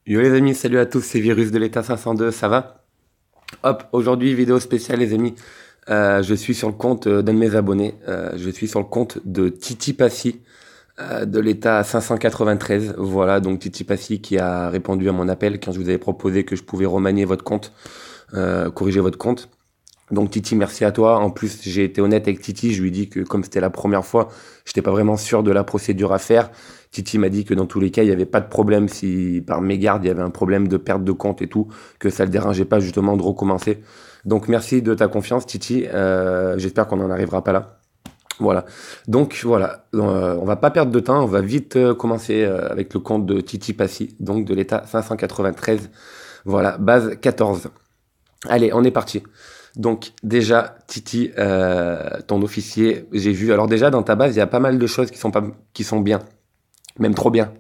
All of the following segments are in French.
Yo les amis, salut à tous, c'est Virus de l'État 502, ça va? Hop, aujourd'hui vidéo spéciale les amis. Je suis sur le compte d'un de mes abonnés, je suis sur le compte de Titi Passi de l'État 593. Voilà, donc Titi Passi qui a répondu à mon appel quand je vous avais proposé que je pouvais remanier votre compte, corriger votre compte. Donc Titi, merci à toi. En plus, j'ai été honnête avec Titi, je lui ai dit que comme c'était la première fois, j'étais pas vraiment sûr de la procédure à faire. Titi m'a dit que dans tous les cas, il n'y avait pas de problème si par mégarde il y avait un problème de perte de compte et tout, que ça le dérangeait pas justement de recommencer. Donc merci de ta confiance Titi. J'espère qu'on n'en arrivera pas là. Voilà. Donc voilà, on va pas perdre de temps, on va vite commencer avec le compte de Titi Passi, donc de l'État 593. Voilà, base 14. Allez, on est parti. Donc déjà, Titi, ton officier, j'ai vu. Alors déjà, dans ta base, il y a pas mal de choses qui sont bien, même trop bien.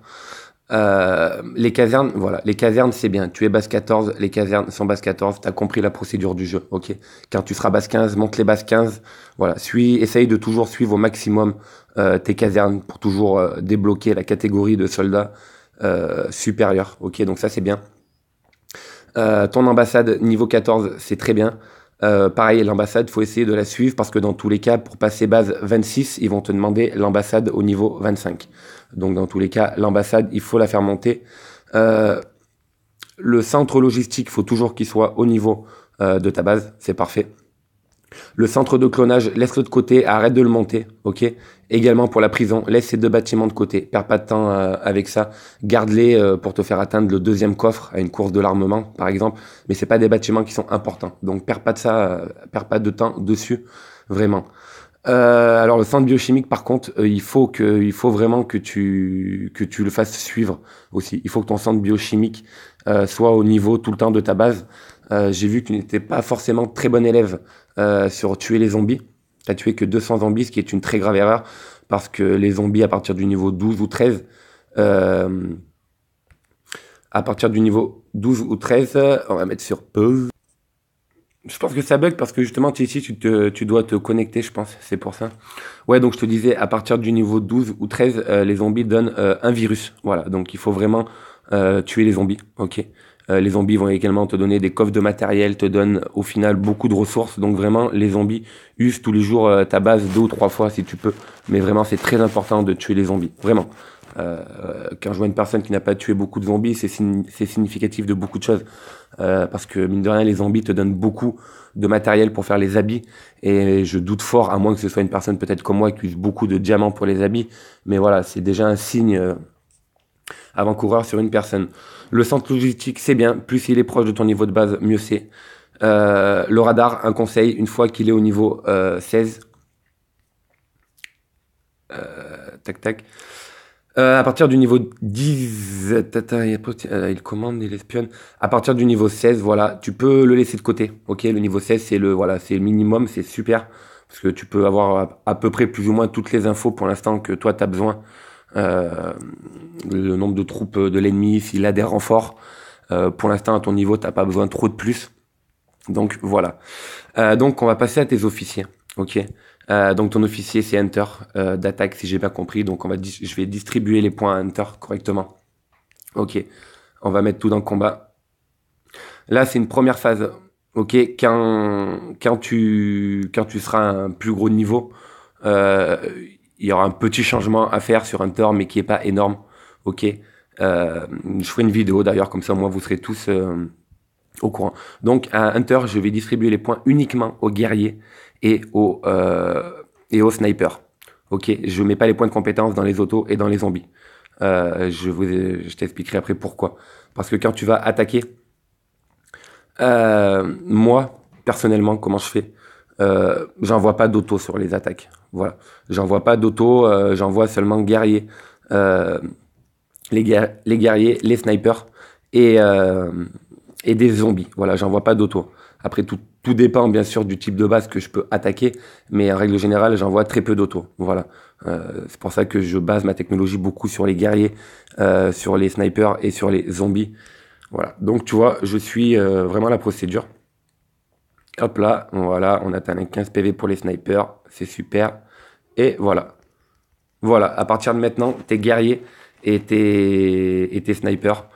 Les casernes, voilà, les casernes, c'est bien. Tu es base 14, les casernes sont base 14. T'as compris la procédure du jeu, ok. Quand tu seras base 15, monte les bases 15. Voilà, essaye de toujours suivre au maximum tes casernes pour toujours débloquer la catégorie de soldats supérieurs, ok. Donc ça, c'est bien. Ton ambassade niveau 14, c'est très bien. Pareil, l'ambassade, faut essayer de la suivre parce que dans tous les cas, pour passer base 26, ils vont te demander l'ambassade au niveau 25. Donc dans tous les cas, l'ambassade, il faut la faire monter. Euh, le centre logistique, il faut toujours qu'il soit au niveau de ta base, c'est parfait. Le centre de clonage, laisse-le de côté, arrête de le monter, ok. Également pour la prison, laisse ces deux bâtiments de côté, perds pas de temps avec ça, garde-les pour te faire atteindre le deuxième coffre à une course de l'armement, par exemple. Mais c'est pas des bâtiments qui sont importants, donc perds pas de ça, perds pas de temps dessus, vraiment. Alors le centre biochimique, par contre, il faut vraiment que tu le fasses suivre aussi. Il faut que ton centre biochimique soit au niveau tout le temps de ta base. J'ai vu que tu n'étais pas forcément très bon élève sur tuer les zombies. Tu as tué que 200 zombies, ce qui est une très grave erreur, parce que les zombies à partir du niveau 12 ou 13, euh, à partir du niveau 12 ou 13, on va mettre sur pause. Je pense que ça bug parce que justement, ici, tu dois te connecter, je pense, c'est pour ça. Ouais, donc je te disais, à partir du niveau 12 ou 13, les zombies donnent un virus. Voilà, donc il faut vraiment tuer les zombies, ok. Les zombies vont également te donner des coffres de matériel, te donnent au final beaucoup de ressources. Donc vraiment, les zombies usent tous les jours ta base 2 ou 3 fois si tu peux. Mais vraiment, c'est très important de tuer les zombies, vraiment. Quand je vois une personne qui n'a pas tué beaucoup de zombies, c'est significatif de beaucoup de choses. Parce que mine de rien, les zombies te donnent beaucoup de matériel pour faire les habits. Et je doute fort, à moins que ce soit une personne peut-être comme moi qui use beaucoup de diamants pour les habits. Mais voilà, c'est déjà un signe avant-coureur sur une personne. Le centre logistique, c'est bien. Plus il est proche de ton niveau de base, mieux c'est. Le radar, un conseil, une fois qu'il est au niveau 16, tac tac. À partir du niveau 10, il commande, il espionne. À partir du niveau 16, voilà, tu peux le laisser de côté. Ok, le niveau 16, voilà, c'est le minimum, c'est super. Parce que tu peux avoir à peu près plus ou moins toutes les infos pour l'instant que toi, tu as besoin. Euh, le nombre de troupes de l'ennemi, s'il a des renforts. Pour l'instant, à ton niveau, t'as pas besoin trop de plus. Donc voilà. Donc on va passer à tes officiers. Ok. Donc ton officier c'est Hunter d'attaque si j'ai bien compris. Donc je vais distribuer les points à Hunter correctement. Ok. On va mettre tout dans le combat. Là c'est une première phase. Ok. Quand tu seras à un plus gros niveau, euh, il y aura un petit changement à faire sur Hunter mais qui est pas énorme. Ok. Je ferai une vidéo d'ailleurs comme ça moi vous serez tous au courant. Donc à Hunter, je vais distribuer les points uniquement aux guerriers et aux snipers. Ok, je mets pas les points de compétence dans les autos et dans les zombies. Je t'expliquerai après pourquoi. Parce que quand tu vas attaquer, moi personnellement, comment je fais j'envoie pas d'auto sur les attaques. Voilà, j'envoie pas d'auto, j'envoie seulement guerriers, euh, les guerriers, les snipers et et des zombies. Voilà, j'envoie pas d'auto. Après, tout dépend bien sûr du type de base que je peux attaquer, mais en règle générale, j'envoie très peu d'auto. Voilà. C'est pour ça que je base ma technologie beaucoup sur les guerriers, sur les snipers et sur les zombies. Voilà. Donc, tu vois, je suis vraiment la procédure. Hop là, voilà, on atteint les 15 PV pour les snipers, c'est super. Et voilà. Voilà, à partir de maintenant, tes guerriers et tes snipers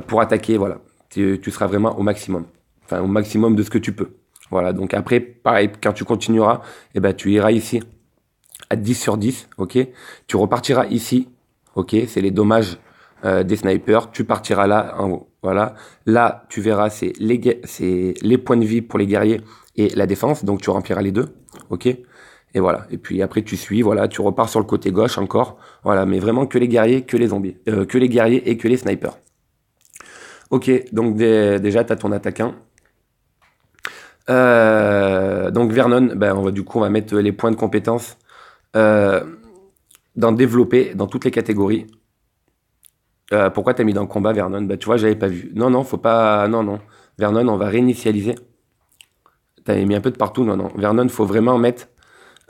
pour attaquer, voilà. Tu seras vraiment au maximum. Enfin, au maximum de ce que tu peux. Voilà, donc après, pareil, quand tu continueras, eh ben, tu iras ici à 10 sur 10, ok. Tu repartiras ici, ok. C'est les dommages des snipers. Tu partiras là, en haut, voilà. Là, tu verras, c'est les points de vie pour les guerriers et la défense. Donc, tu rempliras les deux, ok. Et voilà. Et puis après, tu suis, voilà. Tu repars sur le côté gauche encore, voilà. Mais vraiment que les guerriers, que les zombies, que les guerriers et que les snipers. Ok, donc déjà, tu as ton attaquant. Donc Vernon, ben, on va mettre les points de compétence euh, dans développer dans toutes les catégories. Pourquoi t'as mis dans le combat Vernon? Bah tu vois, j'avais pas vu. Non, non, faut pas. Non, non. Vernon, on va réinitialiser. T'avais mis un peu de partout. Non, non. Vernon, faut vraiment mettre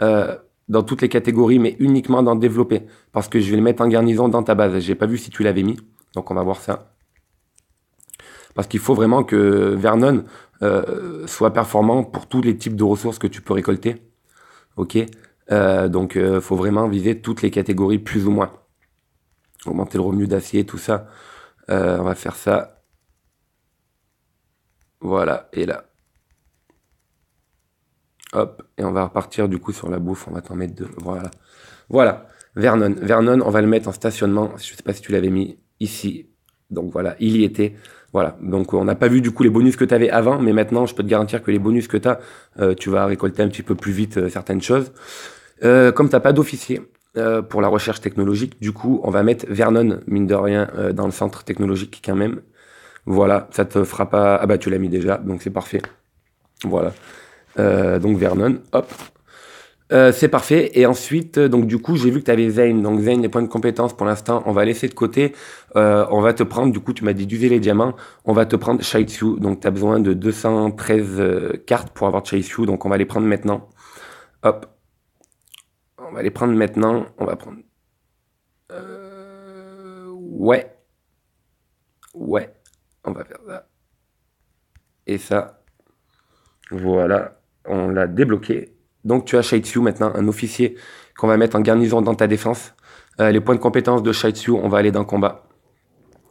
euh, dans toutes les catégories, mais uniquement dans développer. Parce que je vais le mettre en garnison dans ta base. J'ai pas vu si tu l'avais mis. Donc on va voir ça. Parce qu'il faut vraiment que Vernon soit performant pour tous les types de ressources que tu peux récolter. Ok. Donc faut vraiment viser toutes les catégories plus ou moins. Augmenter le revenu d'acier, tout ça. On va faire ça. Voilà, et là. Hop, et on va repartir du coup sur la bouffe. On va t'en mettre deux. Voilà. Voilà. Vernon. Vernon, on va le mettre en stationnement. Je sais pas si tu l'avais mis ici. Donc voilà, il y était. Voilà. Donc on n'a pas vu du coup les bonus que tu avais avant, mais maintenant je peux te garantir que les bonus que tu as, tu vas récolter un petit peu plus vite certaines choses. Comme t'as pas d'officier pour la recherche technologique, du coup on va mettre Vernon, mine de rien, dans le centre technologique quand même. Voilà, ça te fera pas... Ah bah tu l'as mis déjà, donc c'est parfait. Voilà. Donc Vernon, hop. C'est parfait. Et ensuite, donc du coup, j'ai vu que tu avais Zane. Donc Zane, les points de compétence, pour l'instant, on va laisser de côté. On va te prendre, du coup, tu m'as dit d'user les diamants. On va te prendre Shaitsu. Donc tu as besoin de 213 cartes pour avoir Shaitsu. Donc on va les prendre maintenant. Hop. On va les prendre maintenant. On va prendre... Ouais. Ouais. On va faire ça. Et ça. Voilà. On l'a débloqué. Donc tu as Shaitsu maintenant, un officier qu'on va mettre en garnison dans ta défense. Les points de compétence de Shaitsu, on va aller dans le combat.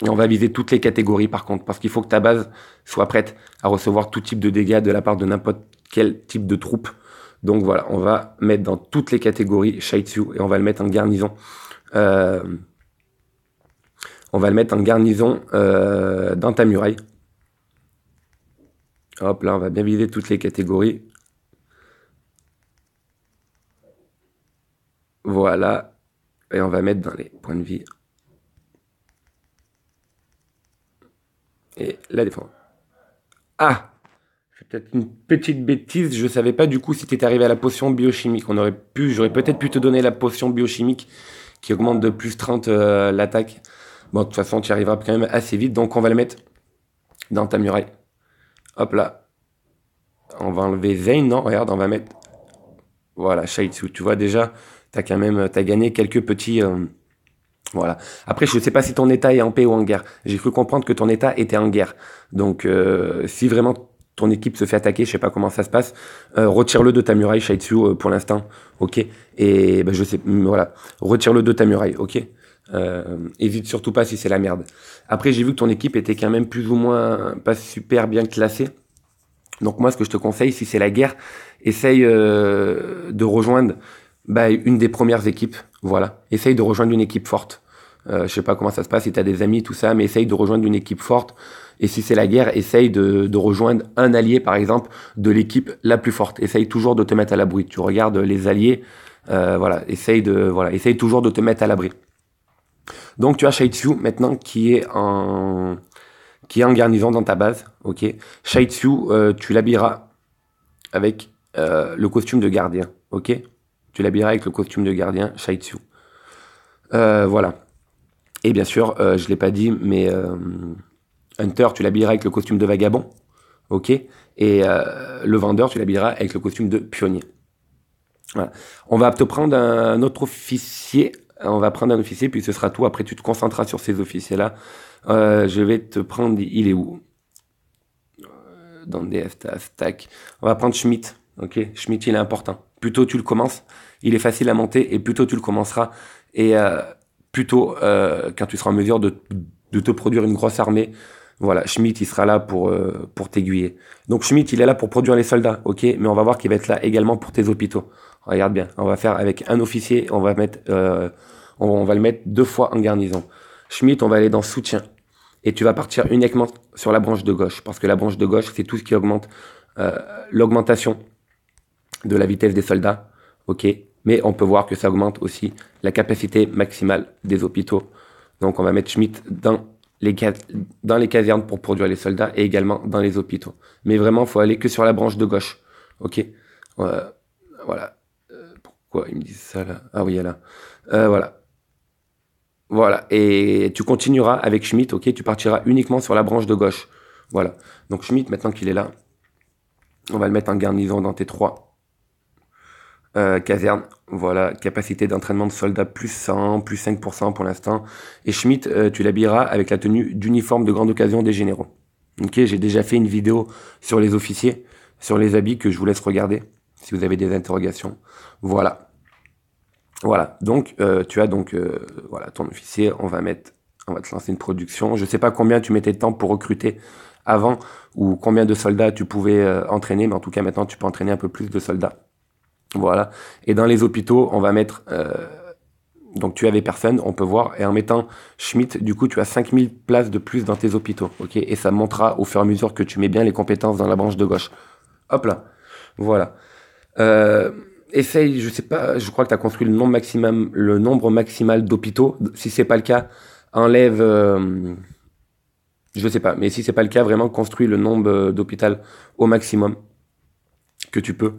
Et on va viser toutes les catégories par contre, parce qu'il faut que ta base soit prête à recevoir tout type de dégâts de la part de n'importe quel type de troupe. Donc voilà, on va mettre dans toutes les catégories Shaitsu et on va le mettre en garnison. Euh, on va le mettre en garnison dans ta muraille. Hop, là, on va bien viser toutes les catégories. Voilà. Et on va mettre dans les points de vie. Et la défense. Ah! C'est peut-être une petite bêtise. Je savais pas du coup si t'étais arrivé à la potion biochimique. J'aurais peut-être pu te donner la potion biochimique qui augmente de plus 30 l'attaque. Bon, de toute façon, tu y arriveras quand même assez vite. Donc, on va le mettre dans ta muraille. Hop là. On va enlever Zane, non? Regarde, on va mettre... Voilà, Shaitsu. Tu vois déjà, t'as gagné quelques petits... Voilà. Après, je ne sais pas si ton état est en paix ou en guerre. J'ai cru comprendre que ton état était en guerre. Donc, si vraiment ton équipe se fait attaquer, je sais pas comment ça se passe, retire-le de ta muraille, Shaitsu, pour l'instant. Ok. Et ben, je sais, voilà. Retire-le de ta muraille. Ok. Évite surtout pas si c'est la merde. Après, j'ai vu que ton équipe était quand même plus ou moins pas super bien classée. Donc moi, ce que je te conseille, si c'est la guerre, essaye de rejoindre bah, une des premières équipes. Voilà. Essaye de rejoindre une équipe forte. Je sais pas comment ça se passe, si tu as des amis, tout ça, mais essaye de rejoindre une équipe forte. Et si c'est la guerre, essaye de rejoindre un allié, par exemple, de l'équipe la plus forte. Essaye toujours de te mettre à l'abri. Tu regardes les alliés, voilà. Essaye toujours de te mettre à l'abri. Donc tu as Shaitsu maintenant qui est en garnison dans ta base, ok. Shaitsu, tu l'habilleras avec le costume de gardien, ok. Tu l'habilleras avec le costume de gardien, Shaitsu. Voilà. Et bien sûr, je l'ai pas dit, mais Hunter, tu l'habilleras avec le costume de vagabond, ok. Et le vendeur, tu l'habilleras avec le costume de pionnier. Voilà. On va te prendre un autre officier. On va prendre un officier, puis ce sera tout. Après, tu te concentreras sur ces officiers-là. Je vais te prendre... Il est où? Dans des stack. On va prendre Schmidt. Ok, Schmidt, il est important. Plus tôt tu le commences, il est facile à monter, et plus tôt tu le commenceras, et plus tôt, quand tu seras en mesure de te produire une grosse armée. Voilà, Schmitt, il sera là pour t'aiguiller. Donc Schmitt, il est là pour produire les soldats, ok, mais on va voir qu'il va être là également pour tes hôpitaux. Regarde bien, on va faire avec un officier, on va le mettre 2 fois en garnison. Schmitt, on va aller dans soutien. Et tu vas partir uniquement sur la branche de gauche, parce que la branche de gauche, c'est tout ce qui augmente l'augmentation de la vitesse des soldats, ok. Mais on peut voir que ça augmente aussi la capacité maximale des hôpitaux. Donc on va mettre Schmitt dans les casernes pour produire les soldats et également dans les hôpitaux. Mais vraiment, il faut aller que sur la branche de gauche, ok. Voilà. Pourquoi ils me disent ça là? Ah oui, là. Voilà. Voilà, et tu continueras avec Schmitt, ok, tu partiras uniquement sur la branche de gauche. Voilà, donc Schmitt, maintenant qu'il est là, on va le mettre en garnison dans tes 3 casernes. Voilà, capacité d'entraînement de soldats plus 100, plus 5% pour l'instant. Et Schmitt, tu l'habilleras avec la tenue d'uniforme de grande occasion des généraux. Ok, j'ai déjà fait une vidéo sur les officiers, sur les habits que je vous laisse regarder, si vous avez des interrogations. Voilà. Voilà, donc tu as donc voilà ton officier, on va te lancer une production. Je sais pas combien tu mettais de temps pour recruter avant ou combien de soldats tu pouvais entraîner, mais en tout cas maintenant tu peux entraîner un peu plus de soldats. Voilà, et dans les hôpitaux, on va mettre donc tu avais personne, on peut voir, et en mettant Schmitt, du coup tu as 5000 places de plus dans tes hôpitaux, ok, et ça montera au fur et à mesure que tu mets bien les compétences dans la branche de gauche. Hop là, voilà. Essaye, je sais pas, je crois que tu as construit le nombre maximal d'hôpitaux. Si c'est pas le cas, enlève, je sais pas, mais si c'est pas le cas, vraiment construis le nombre d'hôpitaux au maximum que tu peux.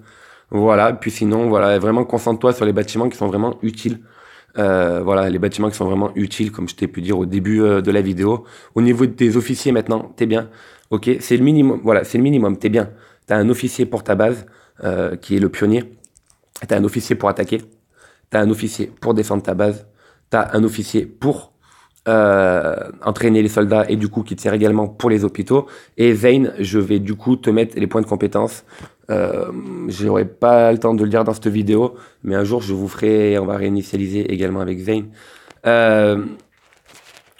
Voilà, puis sinon, voilà, vraiment concentre-toi sur les bâtiments qui sont vraiment utiles. Voilà, les bâtiments qui sont vraiment utiles, comme je t'ai pu dire au début de la vidéo. Au niveau des officiers maintenant, t'es bien. Ok, c'est le minimum. Voilà, c'est le minimum. T'es bien. T'as un officier pour ta base, qui est le pionnier. T'as un officier pour attaquer, t'as un officier pour défendre ta base, t'as un officier pour entraîner les soldats et du coup qui tire également pour les hôpitaux. Et Zane, je vais du coup te mettre les points de compétence. Je n'aurai pas le temps de le dire dans cette vidéo, mais un jour je vous ferai, on va réinitialiser également avec Zane. Je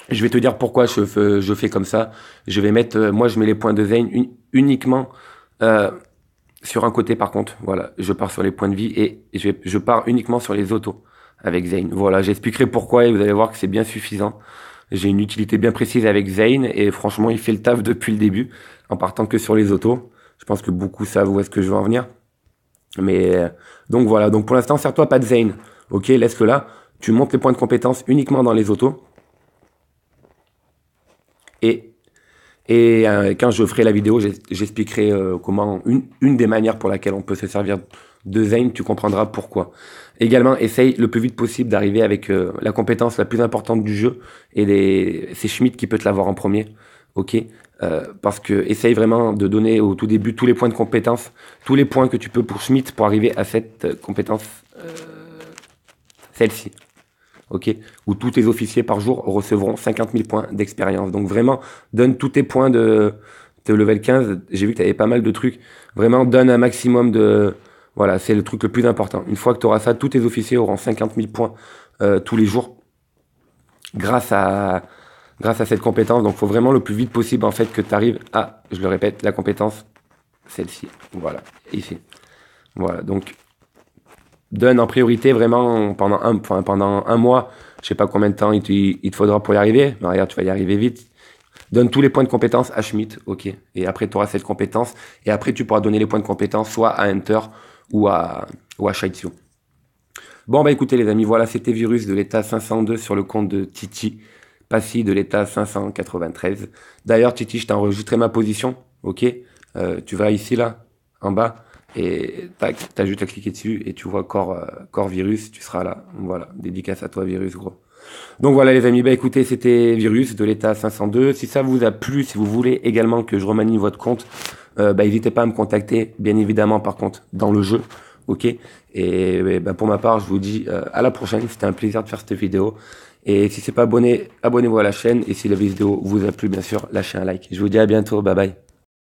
vais te dire pourquoi je fais comme ça. Je vais mettre, moi je mets les points de Zane uniquement sur un côté par contre, voilà, je pars sur les points de vie et je pars uniquement sur les autos avec Zane. Voilà, j'expliquerai pourquoi et vous allez voir que c'est bien suffisant. J'ai une utilité bien précise avec Zane et franchement, il fait le taf depuis le début en partant que sur les autos. Je pense que beaucoup savent où est-ce que je veux en venir. Mais donc voilà, donc pour l'instant, sers-toi pas de Zane. Ok, laisse-le là. Tu montes les points de compétence uniquement dans les autos. Et quand je ferai la vidéo, j'expliquerai comment une des manières pour laquelle on peut se servir de Zane, tu comprendras pourquoi. Également, essaye le plus vite possible d'arriver avec la compétence la plus importante du jeu, et c'est Schmitt qui peut te l'avoir en premier, ok, parce que essaye vraiment de donner au tout début tous les points de compétence, tous les points que tu peux pour Schmitt pour arriver à cette compétence, celle-ci. Ok, où tous tes officiers par jour recevront 50 000 points d'expérience. Donc vraiment, donne tous tes points de level 15. J'ai vu que tu avais pas mal de trucs. Vraiment, donne un maximum de... Voilà, c'est le truc le plus important. Une fois que tu auras ça, tous tes officiers auront 50 000 points tous les jours grâce à cette compétence. Donc il faut vraiment le plus vite possible en fait que tu arrives à, je le répète, la compétence, celle-ci. Voilà, ici. Voilà, donc... Donne en priorité vraiment pendant un mois, je sais pas combien de temps il te faudra pour y arriver, mais regarde, tu vas y arriver vite. Donne tous les points de compétence à Schmitt, ok. Et après, tu auras cette compétence, et après, tu pourras donner les points de compétence soit à Hunter ou à Shaitsu. Bon, bah écoutez les amis, voilà, c'était Virus de l'état 502 sur le compte de Titi, Passy de l'état 593. D'ailleurs, Titi, je t'ai enregistré ma position, ok. Tu vas ici, là, en bas. Et t'as juste à cliquer dessus et tu vois corps virus, tu seras là. Voilà, dédicace à toi virus gros. Donc voilà les amis, bah écoutez, c'était Virus de l'état 502. Si ça vous a plu, si vous voulez également que je remanie votre compte, bah n'hésitez pas à me contacter, bien évidemment par contre, dans le jeu, ok. Et bah, pour ma part, je vous dis à la prochaine, c'était un plaisir de faire cette vidéo. Et si c'est pas abonné, abonnez-vous à la chaîne. Et si la vidéo vous a plu, bien sûr, lâchez un like. Je vous dis à bientôt, bye bye.